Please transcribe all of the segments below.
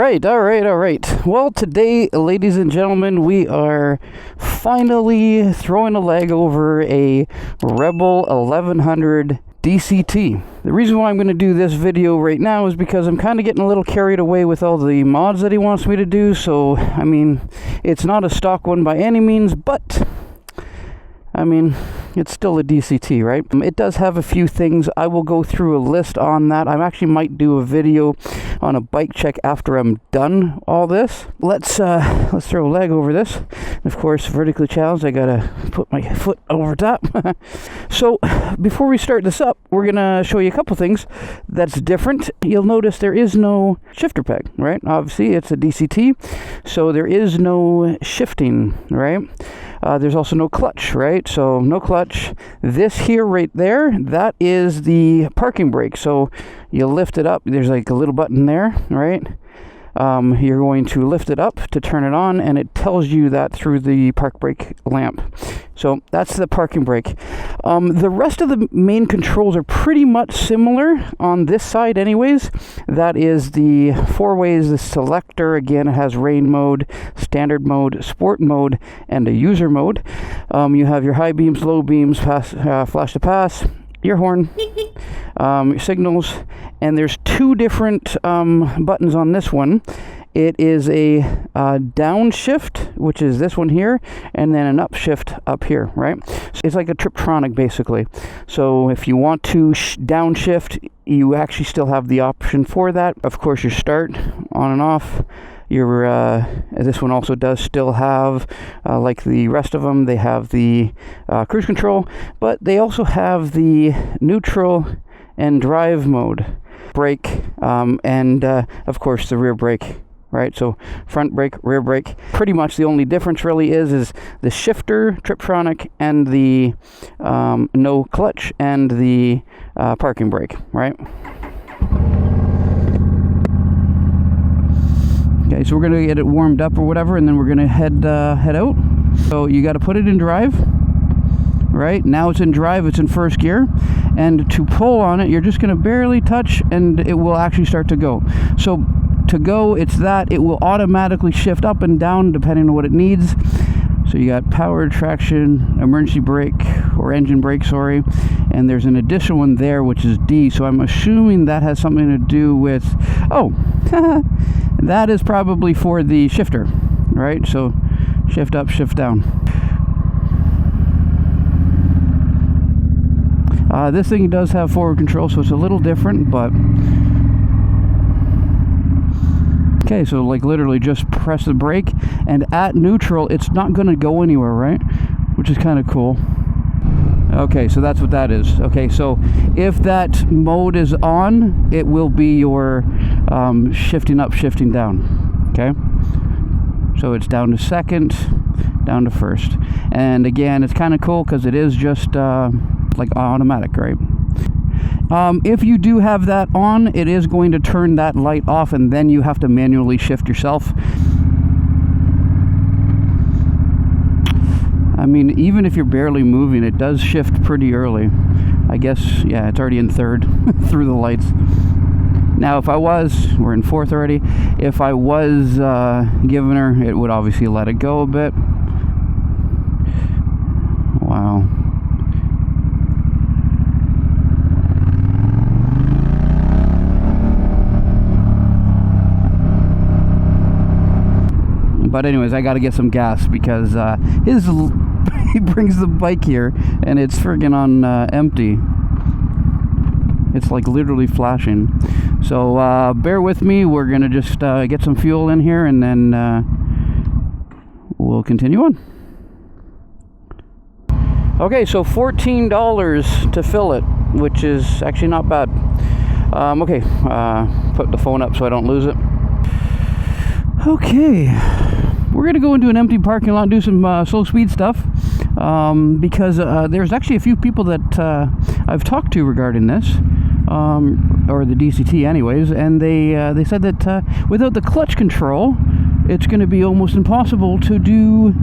All right. Well, today, ladies and gentlemen, we are finally throwing a leg over a Rebel 1100 DCT. The reason why I'm going to do this video right now is because I'm kind of getting a little carried away with all the mods that he wants me to do. So, I mean, it's not a stock one by any means, but I mean, it's still a DCT, right? It does have a few things. I will go through a list on that. I actually might do a video on a bike check after I'm done all this. Let's throw a leg over this. Of course, vertically challenged, I gotta put my foot over top. So before we start this up, we're gonna show you a couple things that's different. You'll notice there is no shifter peg, right? Obviously, it's a DCT, so there is no shifting, right? There's also no clutch, right? So no clutch. This here right there, that is the parking brake. So you lift it up. There's like a little button there, right? You're going to lift it up to turn it on, and it tells you that through the park brake lamp. So that's the parking brake. The rest of the main controls are pretty much similar on this side anyways. That is the four ways, the selector. Again, it has rain mode, standard mode, sport mode, and a user mode. You have your high beams, low beams, flash to pass, your horn, your signals, and there's two different buttons on this one. It is a downshift, which is this one here, and then an upshift up here, right? So it's like a Triptronic, basically. So if you want to downshift, you actually still have the option for that. Of course, your start, on and off. Your this one also does still have, like the rest of them, they have the cruise control, but they also have the neutral and drive mode, brake, and of course the rear brake. Right, so front brake, rear brake. Pretty much the only difference really is the shifter, Triptronic, and the no clutch, and the parking brake, right? Okay, so we're gonna get it warmed up or whatever, and then we're gonna head out. So you got to put it in drive. Right, now it's in drive, it's in first gear, and to pull on it, you're just gonna barely touch, and it will actually start to go. So to go, it's that it will automatically shift up and down depending on what it needs. So you got power, traction, emergency brake, or engine brake, sorry, and there's an additional one there, which is D. So I'm assuming that has something to do with, oh, that is probably for the shifter, right? So shift up, shift down. This thing does have forward control, so it's a little different, but okay, so like literally just press the brake, and at neutral it's not going to go anywhere, right? Which is kind of cool. Okay, so that's what that is. Okay, so if that mode is on, it will be your shifting up, shifting down. Okay, so it's down to second, down to first, and again, it's kind of cool because it is just like automatic, right? If you do have that on, it is going to turn that light off, and then you have to manually shift yourself. I mean, even if you're barely moving, it does shift pretty early. I guess, yeah, it's already in third through the lights. Now, if I was, we're in fourth already, if I was giving her, it would obviously let it go a bit. Wow. But anyways, I got to get some gas because he brings the bike here and it's friggin' on empty. It's like literally flashing. So bear with me. We're gonna just get some fuel in here, and then we'll continue on. Okay, so $14 to fill it, which is actually not bad. Okay, put the phone up so I don't lose it. Okay, we're going to go into an empty parking lot and do some slow speed stuff, because there's actually a few people that I've talked to regarding this, or the DCT anyways, and they said that without the clutch control, it's going to be almost impossible to do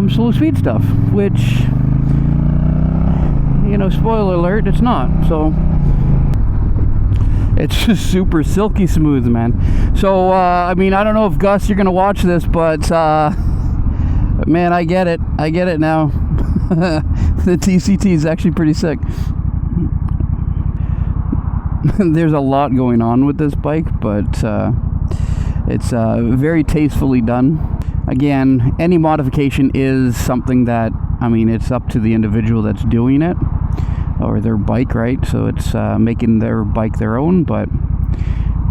slow speed stuff, which, you know, spoiler alert, it's not. So It's just super silky smooth, man. So, I mean, I don't know if Gus, you're going to watch this, but, man, I get it. I get it now. The DCT is actually pretty sick. There's a lot going on with this bike, but it's very tastefully done. Again, any modification is something that, I mean, it's up to the individual that's doing it, or their bike, right? So it's making their bike their own, but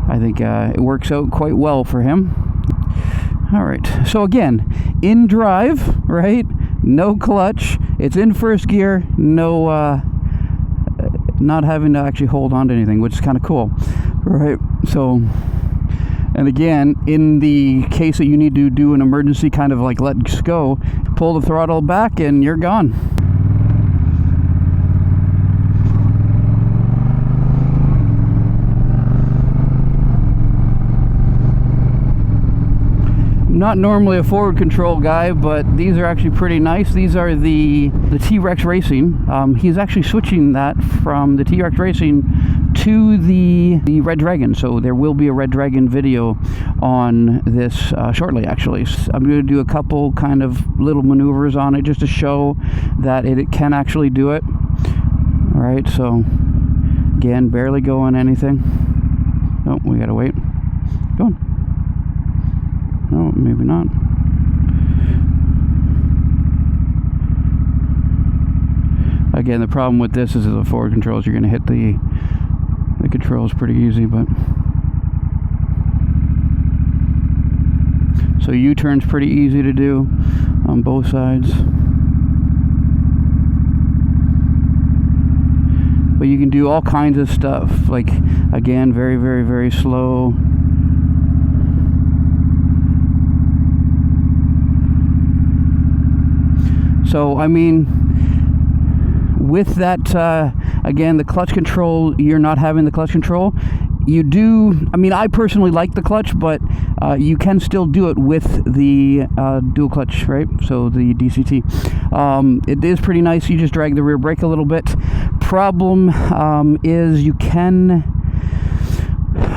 I think it works out quite well for him. All right, so again, in drive, right? No clutch. It's in first gear. No, not having to actually hold on to anything, which is kind of cool, right? So, and again, in the case that you need to do an emergency kind of like let's go, pull the throttle back and you're gone. Not normally a forward control guy, but these are actually pretty nice. These are the T-Rex Racing. He's actually switching that from the T-Rex Racing to the Red Dragon. So there will be a Red Dragon video on this shortly, actually. I'm going to do a couple kind of little maneuvers on it just to show that it can actually do it. All right, so again, barely going anything. Oh, we got to wait. Go on. No, maybe not. Again, the problem with this is the forward controls. You're going to hit the controls pretty easy, but so U-turn's pretty easy to do on both sides. But you can do all kinds of stuff. Like again, very, very, very slow. So, I mean, with that, again, the clutch control, you're not having the clutch control. You do, I mean, I personally like the clutch, but you can still do it with the dual clutch, right? So the DCT. It is pretty nice. You just drag the rear brake a little bit. Problem is you can...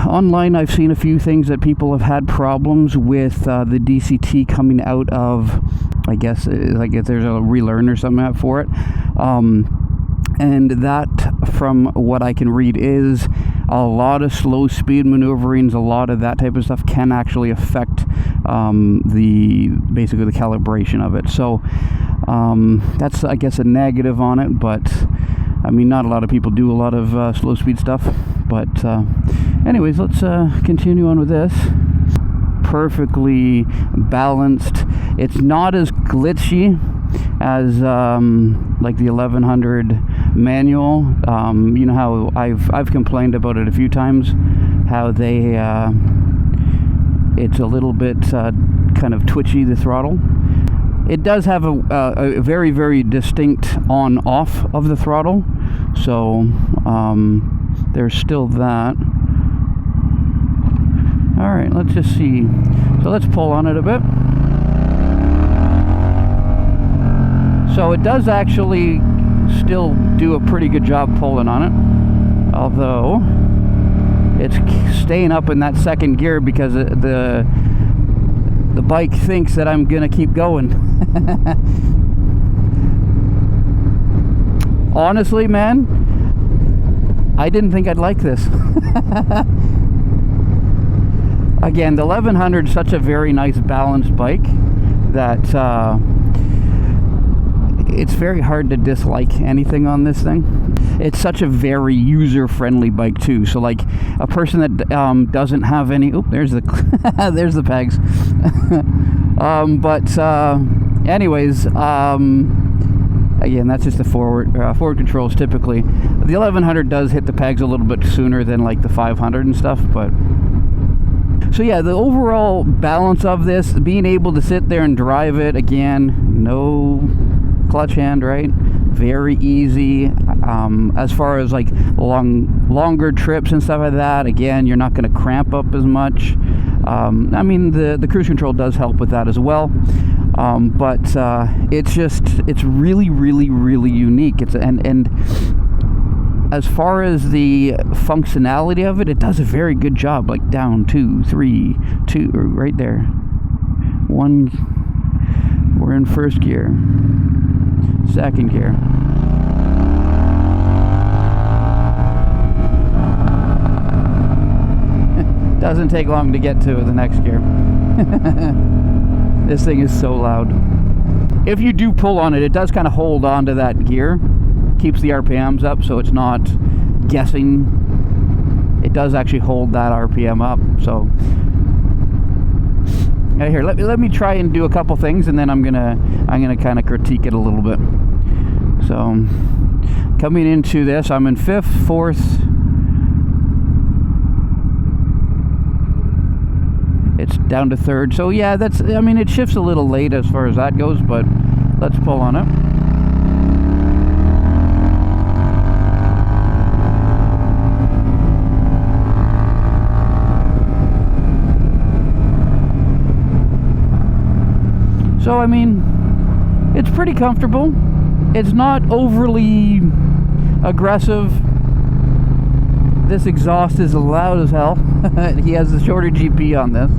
Online, I've seen a few things that people have had problems with the DCT coming out of, I guess there's a relearn or something out for it. And that, from what I can read, is a lot of slow speed maneuverings, a lot of that type of stuff can actually affect basically the calibration of it. So that's, I guess, a negative on it, but I mean, not a lot of people do a lot of slow speed stuff. But anyways, let's continue on with this. Perfectly balanced. It's not as glitchy as like the 1100 manual. You know how I've complained about it a few times, how they it's a little bit kind of twitchy, the throttle. It does have a very, very distinct on-off of the throttle, so there's still that. All right, let's just see. So let's pull on it a bit. So it does actually still do a pretty good job pulling on it, although it's staying up in that second gear because the bike thinks that I'm gonna keep going. Honestly, man, I didn't think I'd like this. Again, the 1100 is such a very nice balanced bike that it's very hard to dislike anything on this thing. It's such a very user-friendly bike too. So like a person that doesn't have any, oh, there's the there's the pegs. Anyways, again, that's just the forward controls typically. The 1100 does hit the pegs a little bit sooner than like the 500 and stuff, but so yeah, the overall balance of this, being able to sit there and drive it, again, no clutch hand, right? Very easy. As far as like longer trips and stuff like that, again, you're not going to cramp up as much. I mean, the cruise control does help with that as well. But it's really, really, really unique. And as far as the functionality of it, it does a very good job. Like down, 2, 3, 2, right there. 1, we're in first gear, second gear. Doesn't take long to get to the next gear. This thing is so loud. If you do pull on it, it does kind of hold on to that gear. Keeps the RPMs up, so it's not guessing. It does actually hold that RPM up. So here, let me try and do a couple things, and then I'm gonna kind of critique it a little bit. So coming into this, I'm in 5th, 4th. It's down to 3rd. So yeah, I mean, it shifts a little late as far as that goes, but let's pull on it. So I mean, it's pretty comfortable. It's not overly aggressive. This exhaust is loud as hell. He has a shorter GP on this.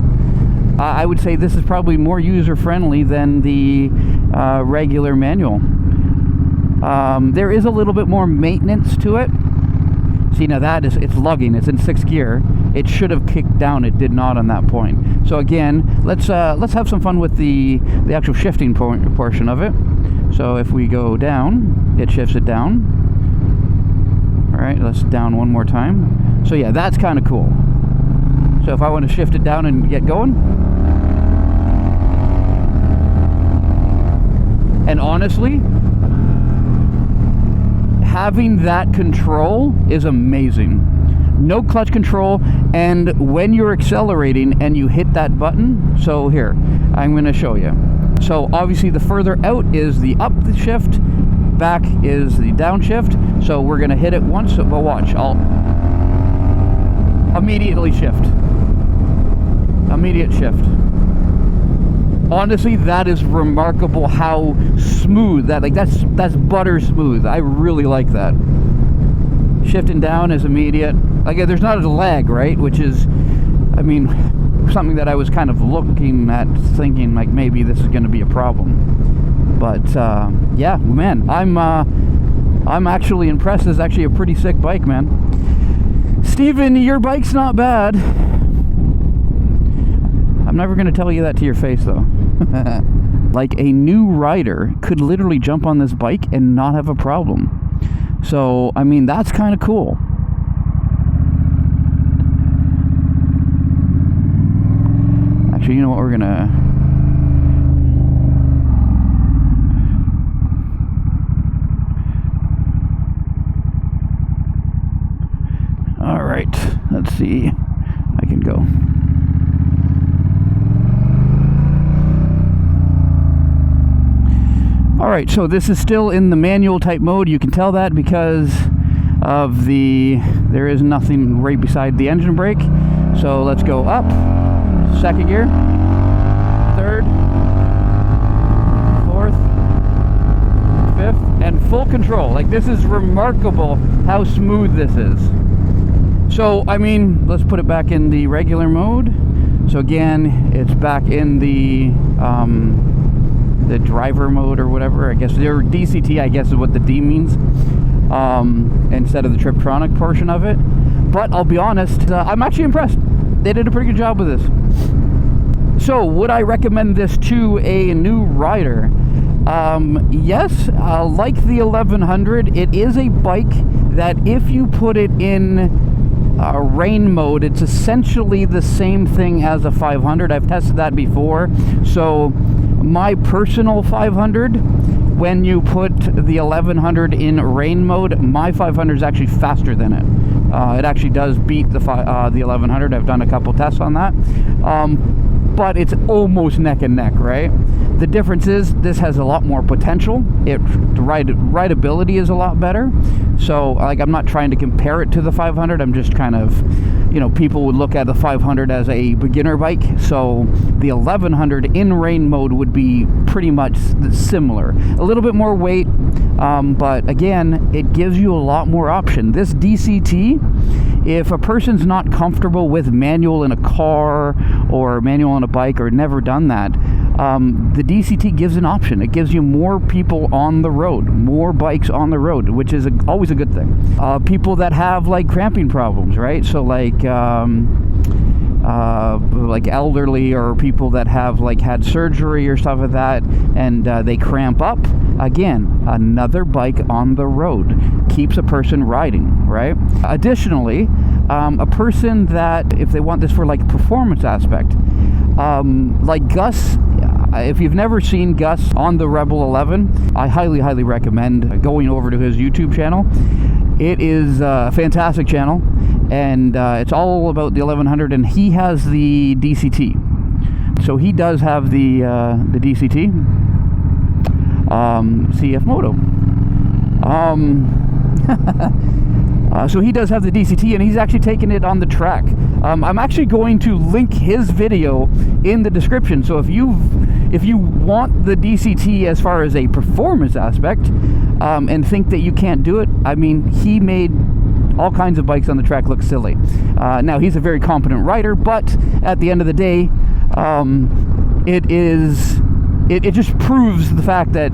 I would say this is probably more user-friendly than the regular manual. There is a little bit more maintenance to it. See, now it's lugging. It's in 6th gear. It should have kicked down. It did not on that point. So again, let's have some fun with the actual shifting portion of it. So if we go down, it shifts it down. All right, let's down one more time. So yeah, that's kind of cool. So if I want to shift it down and get going. And honestly, having that control is amazing. No clutch control, and when you're accelerating and you hit that button, so here, I'm going to show you. So obviously the further out is the up shift, back is the downshift. So we're going to hit it once, but watch, I'll immediately shift. Immediate shift. Honestly, that is remarkable how smooth that's butter smooth. I really like that. Shifting down is immediate. Like, there's not a lag, right? Which is, I mean, something that I was kind of looking at, thinking like maybe this is going to be a problem. But yeah, man, I'm actually impressed. This is actually a pretty sick bike, man. Steven, your bike's not bad. I'm never going to tell you that to your face, though. Like, a new rider could literally jump on this bike and not have a problem. So, I mean, that's kind of cool. Actually, you know what, we're going to... All right, let's see. I can go. Alright, so this is still in the manual type mode. You can tell that because of there is nothing right beside the engine brake. So let's go up, 2nd gear, 3rd, 4th, 5th, and full control. Like, this is remarkable how smooth this is. So, I mean, let's put it back in the regular mode. So again, it's back in the driver mode or whatever. I guess their DCT, I guess, is what the D means, instead of the Triptronic portion of it. But I'll be honest, I'm actually impressed. They did a pretty good job with this. So would I recommend this to a new rider? Yes, like the 1100, it is a bike that if you put it in rain mode, it's essentially the same thing as a 500. I've tested that before. So my personal 500, when you put the 1100 in rain mode, my 500 is actually faster than it. It actually does beat the 1100. I've done a couple tests on that. But it's almost neck and neck, right? The difference is this has a lot more potential. The rideability is a lot better. So, like, I'm not trying to compare it to the 500. I'm just kind of you know, people would look at the 500 as a beginner bike, so the 1100 in rain mode would be pretty much similar. A little bit more weight, but again, it gives you a lot more option. This DCT, if a person's not comfortable with manual in a car or manual on a bike or never done that, the DCT gives an option. It gives you more people on the road, more bikes on the road, which is always a good thing. People that have like cramping problems, right? So like elderly or people that have like had surgery or stuff like that, and they cramp up. Again, another bike on the road keeps a person riding, right? Additionally, a person that, if they want this for like performance aspect, like Gus, if you've never seen Gus on the Rebel 11, I highly, highly recommend going over to his YouTube channel. It is a fantastic channel, and it's all about the 1100, and he has the DCT. So he does have the DCT, CF Moto. So he does have the DCT, and he's actually taken it on the track. I'm actually going to link his video in the description. So if you want the DCT as far as a performance aspect, and think that you can't do it, I mean, he made all kinds of bikes on the track look silly. Now, he's a very competent rider, but at the end of the day, it just proves the fact that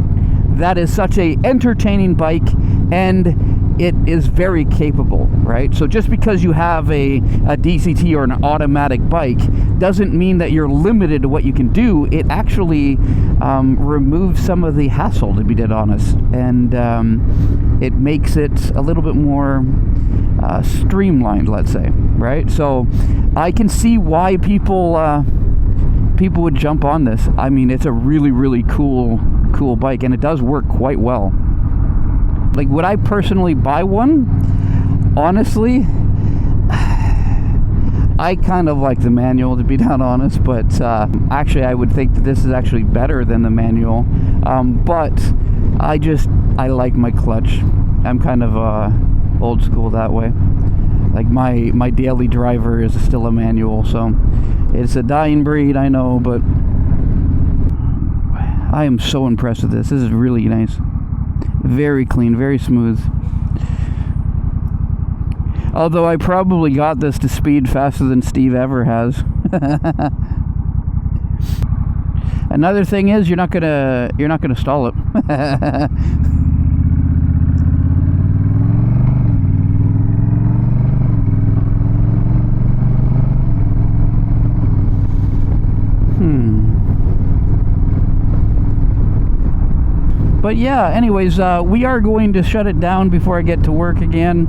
that is such a entertaining bike, and it is very capable, right? So just because you have a DCT or an automatic bike doesn't mean that you're limited to what you can do. It actually removes some of the hassle, to be dead honest, and it makes it a little bit more streamlined, let's say, right? So I can see why people would jump on this. I mean, it's a really, really cool bike, and it does work quite well. Like, would I personally buy one? Honestly, I kind of like the manual, to be down honest, but actually I would think that this is actually better than the manual. But I like my clutch. I'm kind of old school that way. Like my daily driver is still a manual, so it's a dying breed, I know, but I am so impressed with this. This is really nice. Very clean, very smooth. Although I probably got this to speed faster than Steve ever has. Another thing is you're not gonna stall it. But yeah, anyways, we are going to shut it down before I get to work again.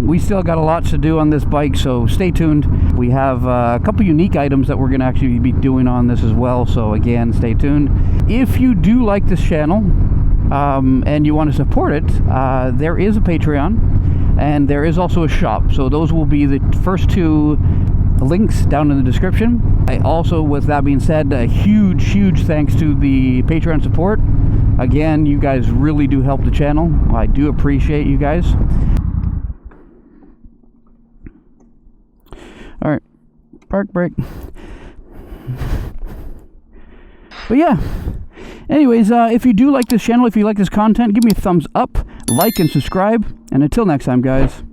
We still got a lot to do on this bike, so stay tuned. We have a couple unique items that we're going to actually be doing on this as well, so again, stay tuned. If you do like this channel and you want to support it, there is a Patreon, and there is also a shop, so those will be the first two links down in the description. I also, with that being said, a huge thanks to the Patreon support. Again, you guys really do help the channel. I do appreciate you guys. Alright, park break. But yeah, anyways, if you do like this channel, if you like this content, give me a thumbs up, like and subscribe, and until next time, guys.